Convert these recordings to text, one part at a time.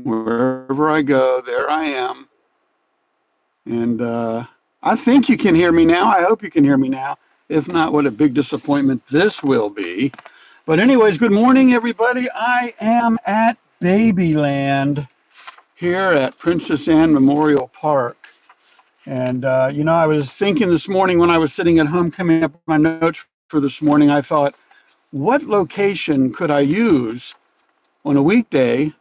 morning. Wherever I go, there I am. And I think you can hear me now. I hope you can hear me now. If not, what a big disappointment this will be. But anyways, good morning, everybody. I am at Babyland here at Princess Anne Memorial Park. And, I was thinking this morning when I was sitting at home coming up with my notes for this morning, I thought, what location could I use on a weekday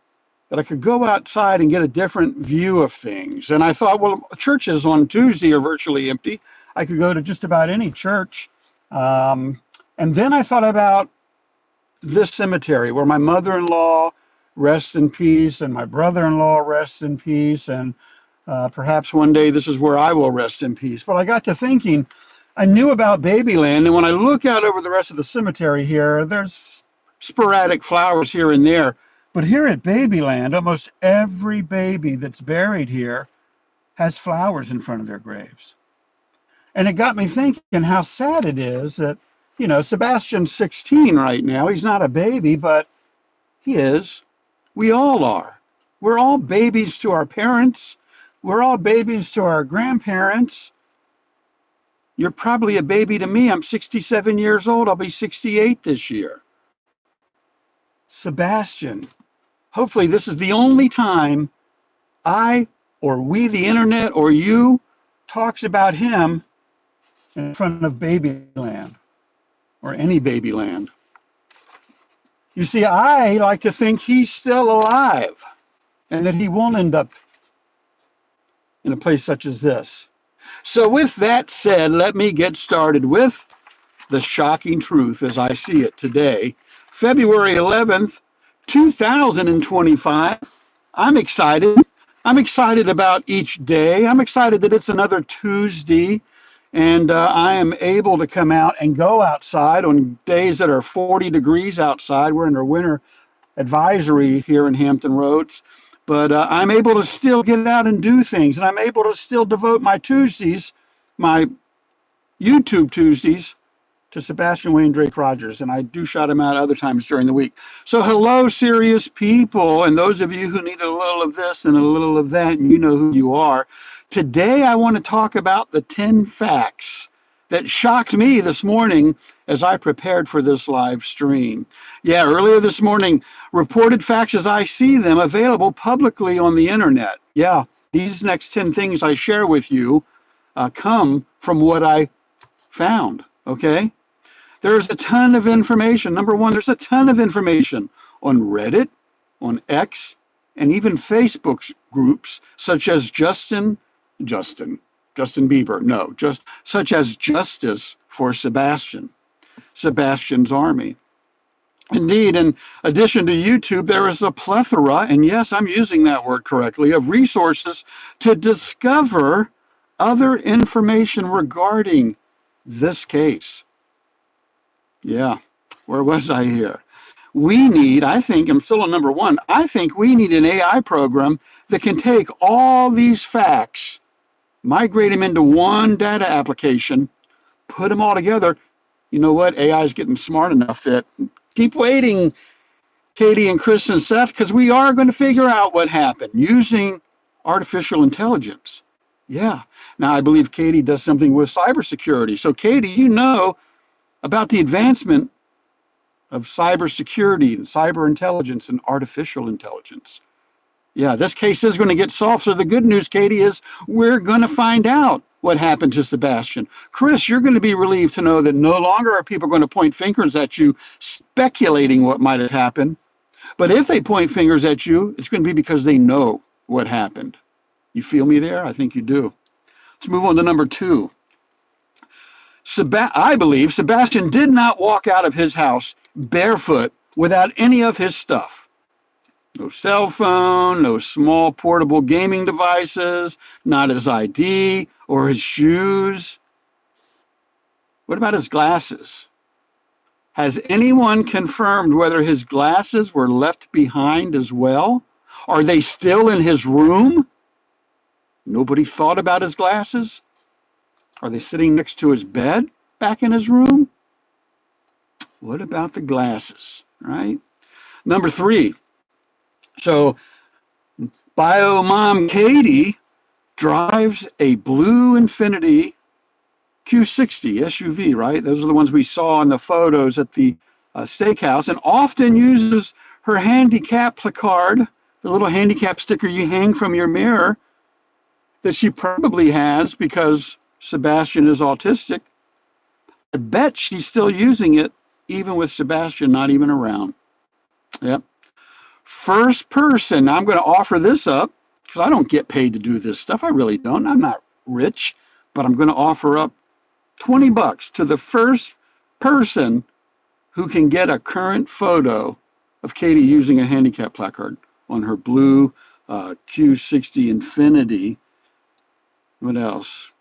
that I could go outside and get a different view of things? And I thought, well, churches on Tuesday are virtually empty. I could go to just about any church. And then I thought about this cemetery where my mother-in-law rests in peace and my brother-in-law rests in peace. And perhaps one day this is where I will rest in peace. But I got to thinking, I knew about Babyland, and when I look out over the rest of the cemetery here, there's sporadic flowers here and there. But here at Babyland, almost every baby that's buried here has flowers in front of their graves. And it got me thinking how sad it is that, Sebastian's 16 right now. He's not a baby, but he is. We all are. We're all babies to our parents. We're all babies to our grandparents. You're probably a baby to me. I'm 67 years old. I'll be 68 this year. Sebastian, hopefully this is the only time I or we, the internet, or you talks about him in front of Babyland or any Babyland. You see, I like to think he's still alive and that he won't end up in a place such as this. So with that said, let me get started with the shocking truth as I see it today, February 11th, 2025. I'm excited. I'm excited about each day. I'm excited that it's another Tuesday and I am able to come out and go outside on days that are 40 degrees outside. We're under winter advisory here in Hampton Roads. But I'm able to still get out and do things, and I'm able to still devote my Tuesdays, my YouTube Tuesdays, to Sebastian Wayne Drake Rogers, and I do shout him out other times during the week. So hello, serious people, and those of you who need a little of this and a little of that, and you know who you are. Today I want to talk about the 10 facts that shocked me this morning as I prepared for this live stream. Yeah, earlier this morning, reported facts as I see them available publicly on the internet. Yeah, these next 10 things I share with you come from what I found, okay? There's a ton of information. Number one, there's a ton of information on Reddit, on X, and even Facebook groups such as Justin Bieber, no, just such as Justice for Sebastian, Sebastian's Army. Indeed, in addition to YouTube, there is a plethora, and yes, I'm using that word correctly, of resources to discover other information regarding this case. Yeah, where was I here? I think, I'm still on number one, I think we need an AI program that can take all these facts, migrate them into one data application, put them all together. You know what? AI is getting smart enough that keep waiting, Katie and Chris and Seth, because we are going to figure out what happened using artificial intelligence. Yeah. Now, I believe Katie does something with cybersecurity. So, Katie, you know about the advancement of cybersecurity and cyber intelligence and artificial intelligence. Yeah, this case is going to get solved. So the good news, Katie, is we're going to find out what happened to Sebastian. Chris, you're going to be relieved to know that no longer are people going to point fingers at you speculating what might have happened. But if they point fingers at you, it's going to be because they know what happened. You feel me there? I think you do. Let's move on to number two. I believe Sebastian did not walk out of his house barefoot without any of his stuff. No cell phone, no small portable gaming devices, not his ID or his shoes. What about his glasses? Has anyone confirmed whether his glasses were left behind as well? Are they still in his room? Nobody thought about his glasses? Are they sitting next to his bed back in his room? What about the glasses, right? Number three. So Bio mom Katie drives a blue Infiniti Q60 SUV, right? Those are the ones we saw in the photos at the steakhouse, and often uses her handicap placard, the little handicap sticker you hang from your mirror that she probably has because Sebastian is autistic. I bet she's still using it even with Sebastian not even around. Yep. First person, I'm going to offer this up because I don't get paid to do this stuff. I really don't. I'm not rich, but I'm going to offer up $20 to the first person who can get a current photo of Katie using a handicap placard on her blue Q60 Infiniti. What else?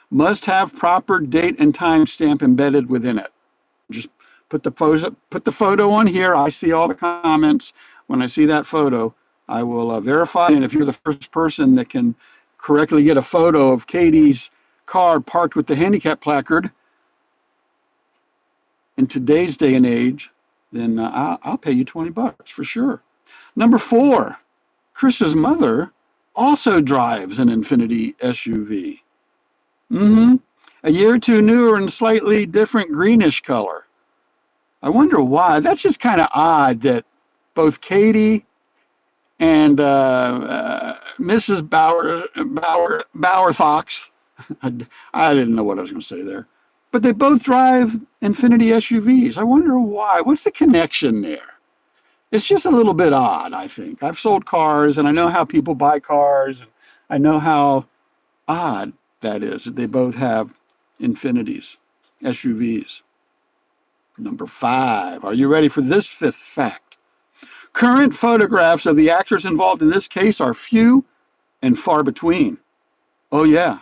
Must have proper date and time stamp embedded within it. Just put the photo on here. I see all the comments. When I see that photo, I will verify. And if you're the first person that can correctly get a photo of Katie's car parked with the handicap placard in today's day and age, then I'll pay you $20 for sure. Number 4, Chris's mother also drives an Infiniti SUV. A year or two newer and slightly different greenish color. I wonder why. That's just kind of odd that both Katie and Mrs. Bowerthox, I didn't know what I was going to say there, but they both drive Infiniti SUVs. I wonder why. What's the connection there? It's just a little bit odd, I think. I've sold cars, and I know how people buy cars, and I know how odd that is that they both have Infinitis, SUVs. Number 5. Are you ready for this 5th fact? Current photographs of the actors involved in this case are few and far between. Oh, yeah.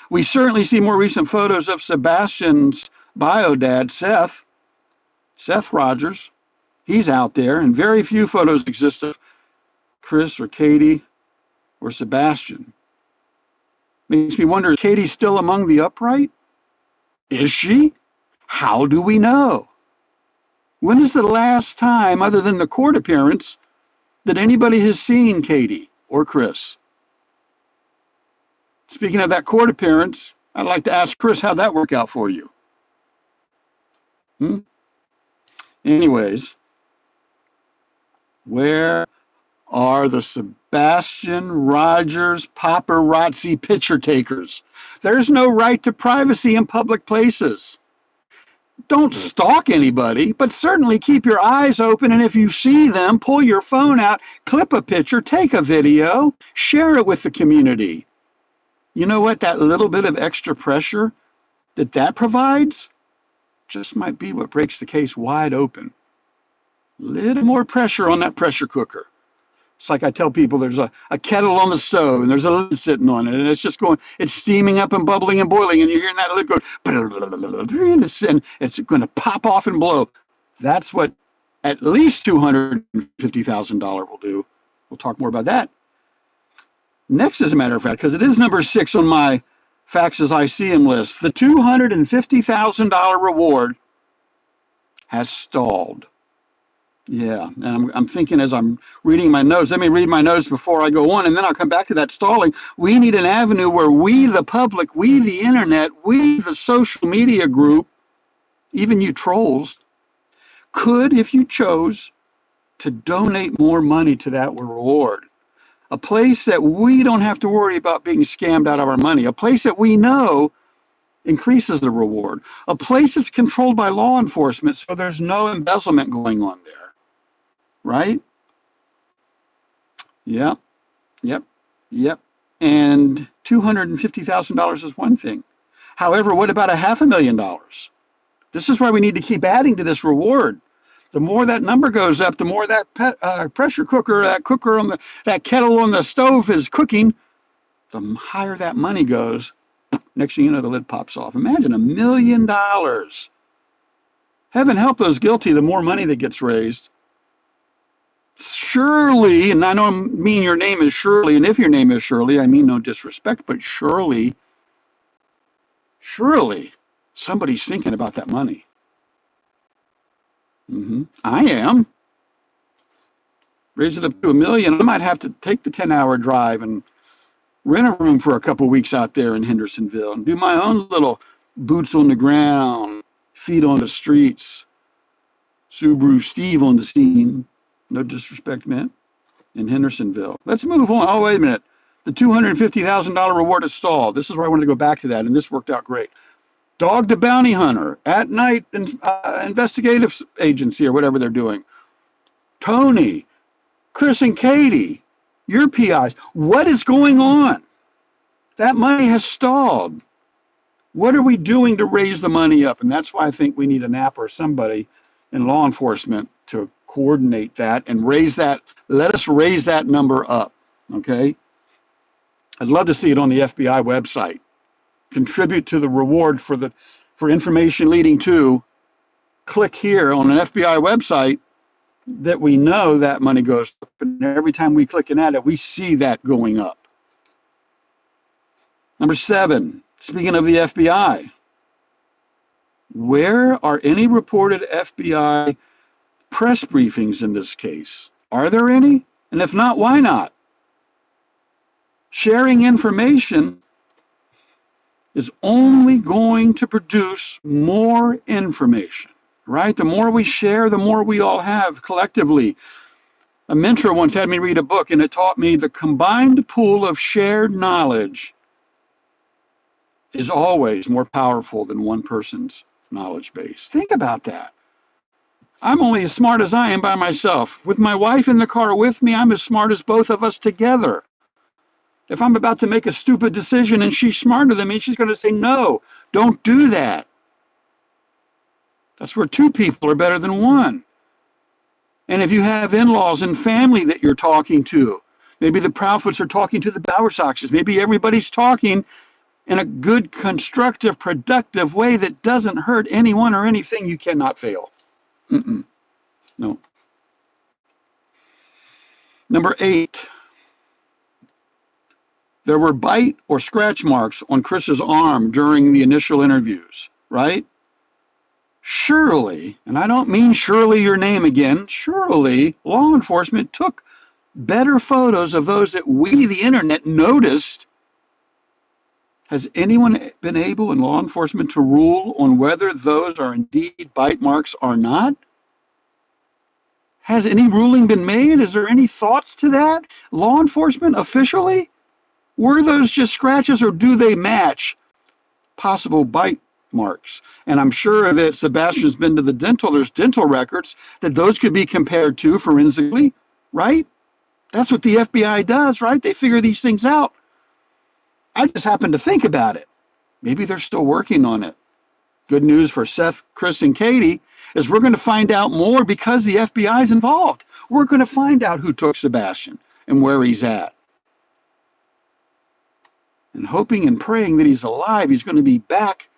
We certainly see more recent photos of Sebastian's bio dad, Seth Rogers. He's out there, and very few photos exist of Chris or Katie or Sebastian. Makes me wonder, is Katie still among the upright? Is she? How do we know? When is the last time, other than the court appearance, that anybody has seen Katie or Chris? Speaking of that court appearance, I'd like to ask Chris, how'd that work out for you? Anyways, where are the Sebastian Rogers paparazzi picture takers? There's no right to privacy in public places. Don't stalk anybody, but certainly keep your eyes open, and if you see them, pull your phone out, clip a picture, take a video, share it with the community. You know what? That little bit of extra pressure that provides just might be what breaks the case wide open. A little more pressure on that pressure cooker. It's like I tell people, there's a kettle on the stove and there's a lid sitting on it, and it's just going, it's steaming up and bubbling and boiling, and you're hearing that lid go, and it's going to pop off and blow. That's what at least $250,000 will do. We'll talk more about that next, as a matter of fact, because it is number 6 on my facts as I see them list. The $250,000 reward has stalled. Yeah, and I'm thinking as I'm reading my notes, let me read my notes before I go on, and then I'll come back to that stalling. We need an avenue where we, the public, we, the internet, we, the social media group, even you trolls, could, if you chose, to donate more money to that reward. A place that we don't have to worry about being scammed out of our money. A place that we know increases the reward. A place that's controlled by law enforcement, so there's no embezzlement going on there. Right? Yep. And $250,000 is one thing. However, what about $500,000? This is why we need to keep adding to this reward. The more that number goes up, the more that pressure cooker, that kettle on the stove is cooking, the higher that money goes. Next thing you know, the lid pops off. Imagine $1 million. Heaven help those guilty, the more money that gets raised. Surely, and I don't mean your name is Shirley, and if your name is Shirley, I mean no disrespect, but surely, somebody's thinking about that money. I am. Raise it up to $1 million. I might have to take the 10-hour drive and rent a room for a couple of weeks out there in Hendersonville and do my own little boots on the ground, feet on the streets, SubaruSteve on the scene. No disrespect, man. In Hendersonville. Let's move on. Oh, wait a minute. The $250,000 reward is stalled. This is where I want to go back to that, and this worked out great. Dog the Bounty Hunter, At Night Investigative Agency, or whatever they're doing. Tony, Chris, and Katie, your PIs. What is going on? That money has stalled. What are we doing to raise the money up? And that's why I think we need a NAP or somebody in law enforcement to coordinate that and raise that. Let us raise that number up, okay? I'd love to see it on the FBI website. Contribute to the reward for information leading to. Click here on an FBI website that we know that money goes up. And every time we click at it, we see that going up. Number 7, speaking of the FBI, where are any reported FBI press briefings in this case? Are there any? And if not, why not? Sharing information is only going to produce more information, right? The more we share, the more we all have collectively. A mentor once had me read a book, and it taught me the combined pool of shared knowledge is always more powerful than one person's knowledge base. Think about that. I'm only as smart as I am by myself. With my wife in the car with me, I'm as smart as both of us together. If I'm about to make a stupid decision and she's smarter than me, she's going to say, no, don't do that. That's where 2 people are better than 1. And if you have in-laws and family that you're talking to, maybe the Proudfoots are talking to the Bowersoxes, maybe everybody's talking in a good, constructive, productive way that doesn't hurt anyone or anything, you cannot fail. No. Number 8, there were bite or scratch marks on Chris's arm during the initial interviews, right? Surely, and I don't mean surely your name again, surely law enforcement took better photos of those that we, the internet, noticed. Has anyone been able in law enforcement to rule on whether those are indeed bite marks or not? Has any ruling been made? Is there any thoughts to that? Law enforcement officially? Were those just scratches, or do they match possible bite marks? And I'm sure that Sebastian's been to the dental, there's dental records, that those could be compared to forensically, right? That's what the FBI does, right? They figure these things out. I just happened to think about it. Maybe they're still working on it. Good news for Seth, Chris, and Katie is we're going to find out more because the FBI is involved. We're going to find out who took Sebastian and where he's at. And hoping and praying that he's alive, he's going to be back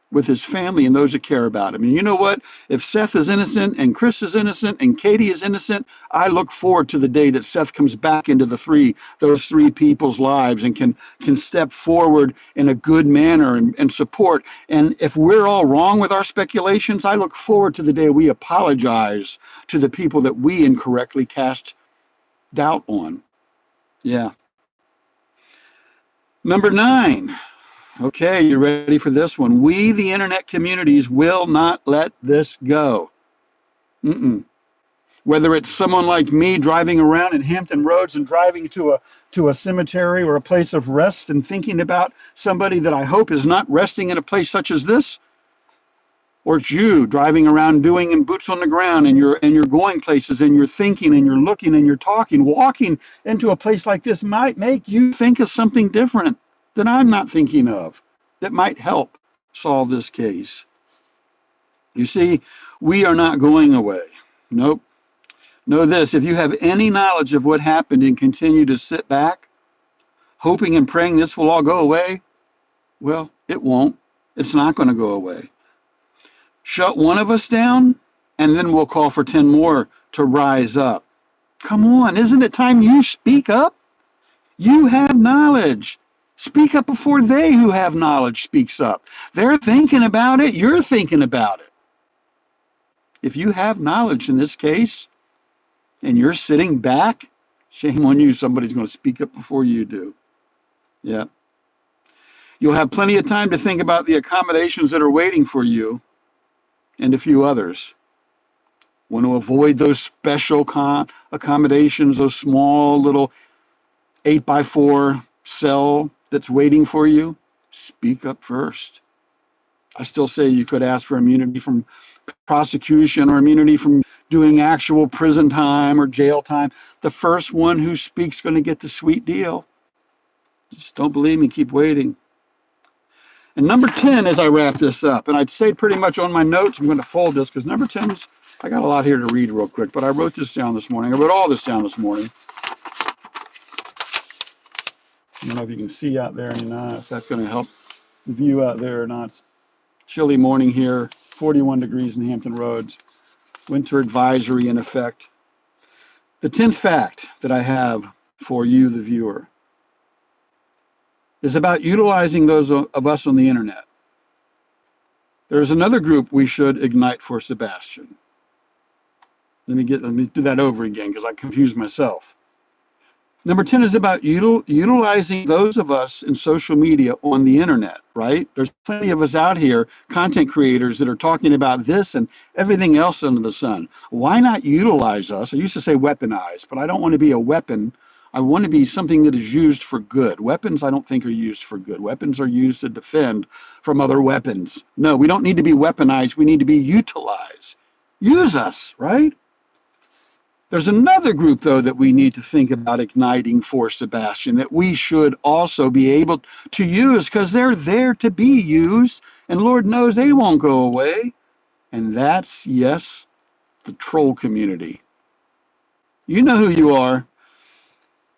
with his family and those that care about him. And you know what? If Seth is innocent and Chris is innocent and Katie is innocent, I look forward to the day that Seth comes back into those three people's lives and can step forward in a good manner and support. And if we're all wrong with our speculations, I look forward to the day we apologize to the people that we incorrectly cast doubt on. Yeah. Number 9. Okay, you ready for this one? We, the internet communities, will not let this go. Whether it's someone like me driving around in Hampton Roads and driving to a cemetery or a place of rest and thinking about somebody that I hope is not resting in a place such as this, or it's you driving around doing in boots on the ground and you're going places and you're thinking and you're looking and you're talking, walking into a place like this might make you think of something different that I'm not thinking of that might help solve this case. You see, we are not going away. Nope. Know this, if you have any knowledge of what happened and continue to sit back, hoping and praying this will all go away, well, it won't. It's not going to go away. Shut one of us down, and then we'll call for 10 more to rise up. Come on, isn't it time you speak up? You have knowledge. Speak up before they who have knowledge speaks up. They're thinking about it. You're thinking about it. If you have knowledge in this case, and you're sitting back, shame on you. Somebody's going to speak up before you do. Yeah. You'll have plenty of time to think about the accommodations that are waiting for you and a few others. Want to avoid those special accommodations, those small little 8x4 cell that's waiting for you? Speak up first. I still say you could ask for immunity from prosecution or immunity from doing actual prison time or jail time. The first one who speaks is going to get the sweet deal. Just don't believe me, keep waiting. And number 10, as I wrap this up, and I'd say pretty much on my notes, I'm going to fold this because number 10 is, I got a lot here to read real quick, but I wrote this down this morning. I wrote all this down this morning. I don't know if you can see out there or not, if that's going to help the view out there or not. It's chilly morning here, 41 degrees in Hampton Roads. Winter advisory in effect. The 10th fact that I have for you, the viewer, is about utilizing those of us on the internet. There's another group we should ignite for Sebastian. Let me do that over again because I confused myself. Number 10 is about utilizing those of us in social media on the internet, right? There's plenty of us out here, content creators that are talking about this and everything else under the sun. Why not utilize us? I used to say weaponize, but I don't want to be a weapon. I want to be something that is used for good. Weapons I don't think are used for good. Weapons are used to defend from other weapons. No, we don't need to be weaponized. We need to be utilized. Use us, right? There's another group, though, that we need to think about igniting for Sebastian that we should also be able to use because they're there to be used, and Lord knows they won't go away. And that's, yes, the troll community. You know who you are,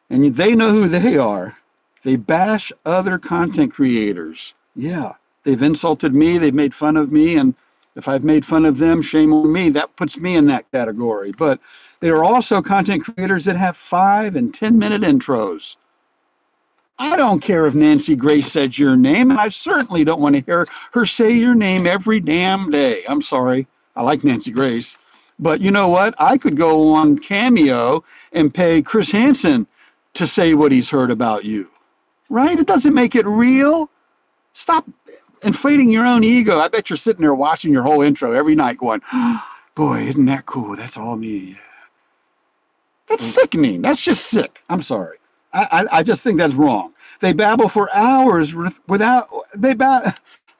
and they know who they are. They bash other content creators. Yeah, they've insulted me, they've made fun of me, and if I've made fun of them, shame on me. That puts me in that category. But there are also content creators that have 5 and 10-minute intros. I don't care if Nancy Grace said your name, and I certainly don't want to hear her say your name every damn day. I'm sorry. I like Nancy Grace. But you know what? I could go on Cameo and pay Chris Hansen to say what he's heard about you. Right? It doesn't make it real. Stop inflating your own ego. I bet you're sitting there watching your whole intro every night going, oh, boy, isn't that cool? That's all me. That's sickening. That's just sick. I'm sorry. I just think that's wrong. They babble for hours without,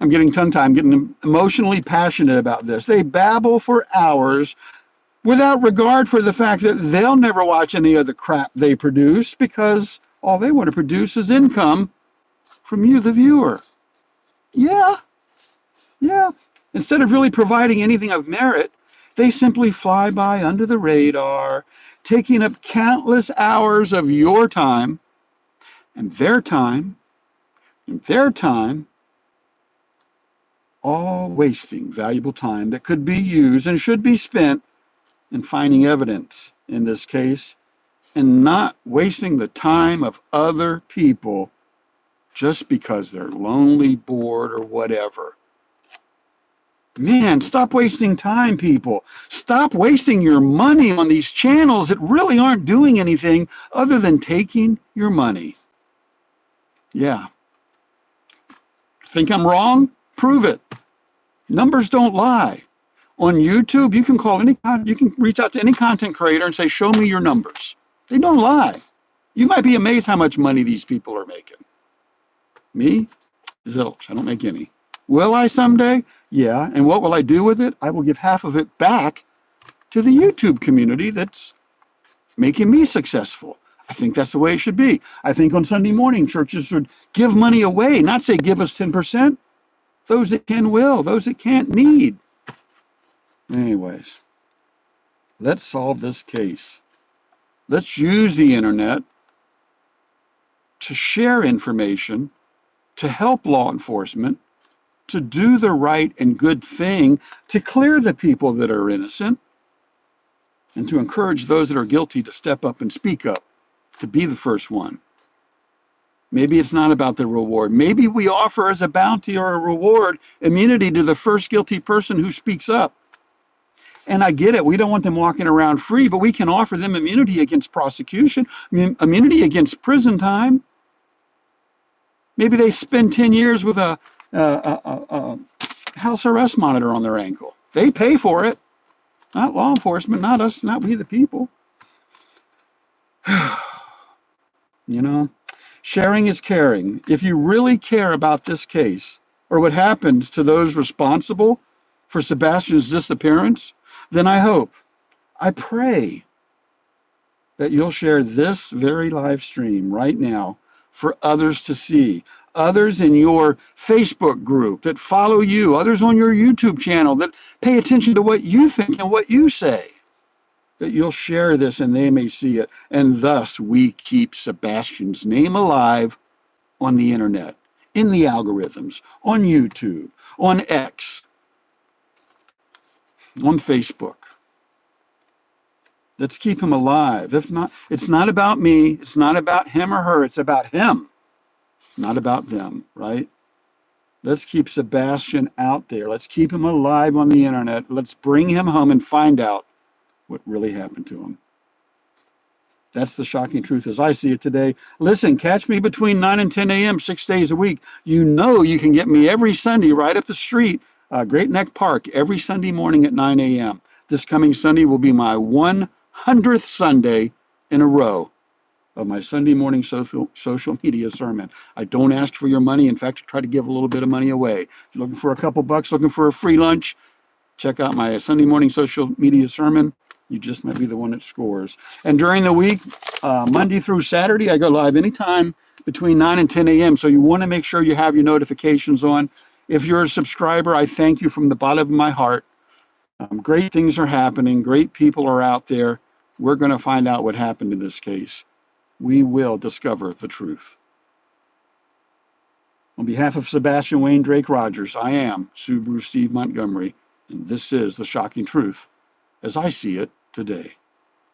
I'm getting tongue-tied. I'm getting emotionally passionate about this. They babble for hours without regard for the fact that they'll never watch any of the crap they produce because all they want to produce is income from you, the viewer. Yeah. Instead of really providing anything of merit, they simply fly by under the radar, taking up countless hours of your time and their time, all wasting valuable time that could be used and should be spent in finding evidence in this case, and not wasting the time of other people just because they're lonely, bored, or whatever. Man, stop wasting time, people. Stop wasting your money on these channels that really aren't doing anything other than taking your money. Yeah. Think I'm wrong? Prove it. Numbers don't lie. On YouTube, you can reach out to any content creator and say, show me your numbers. They don't lie. You might be amazed how much money these people are making. Me? Zilch. I don't make any. Will I someday? Yeah. And what will I do with it? I will give half of it back to the YouTube community that's making me successful. I think that's the way it should be. I think on Sunday morning, churches should give money away, not say give us 10%. Those that can will, those that can't need. Anyways, let's solve this case. Let's use the internet to share information, to help law enforcement, to do the right and good thing, to clear the people that are innocent, and to encourage those that are guilty to step up and speak up, to be the first one. Maybe it's not about the reward. Maybe we offer as a bounty or a reward immunity to the first guilty person who speaks up. And I get it. We don't want them walking around free, but we can offer them immunity against prosecution, immunity against prison time. Maybe they spend 10 years with a house arrest monitor on their ankle. They pay for it, not law enforcement, not us, not we the people. You know, sharing is caring. If you really care about this case or what happened to those responsible for Sebastian's disappearance, then I pray that you'll share this very live stream right now for others to see. Others in your Facebook group that follow you, others on your YouTube channel that pay attention to what you think and what you say, that you'll share this and they may see it. And thus we keep Sebastian's name alive on the internet, in the algorithms, on YouTube, on X, on Facebook. Let's keep him alive. If not, it's not about me. It's not about him or her. It's about him, not about them, right? Let's keep Sebastian out there. Let's keep him alive on the internet. Let's bring him home and find out what really happened to him. That's the shocking truth as I see it today. Listen, catch me between 9 and 10 a.m. 6 days a week. You know you can get me every Sunday right up the street, Great Neck Park, every Sunday morning at 9 a.m. This coming Sunday will be my 100th Sunday in a row of my Sunday morning social media sermon. I don't ask for your money. In fact, I try to give a little bit of money away. If you're looking for a couple bucks, looking for a free lunch, check out my Sunday morning social media sermon. You just might be the one that scores. And during the week, Monday through Saturday, I go live anytime between 9 and 10 a.m. So you want to make sure you have your notifications on. If you're a subscriber, I thank you from the bottom of my heart. Great things are happening. Great people are out there. We're going to find out what happened in this case. We will discover the truth. On behalf of Sebastian Wayne Drake Rogers, I am SubaruSteve Montgomery, and this is the shocking truth as I see it today.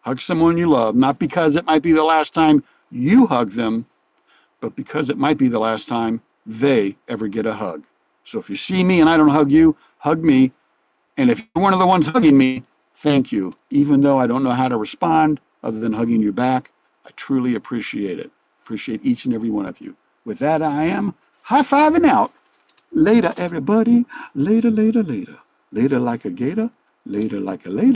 Hug someone you love, not because it might be the last time you hug them, but because it might be the last time they ever get a hug. So if you see me and I don't hug you, hug me. And if you're one of the ones hugging me, thank you. Even though I don't know how to respond other than hugging you back, I truly appreciate it. Appreciate each and every one of you. With that, I am high-fiving out. Later, everybody. Later, later, later. Later like a gator. Later like a later.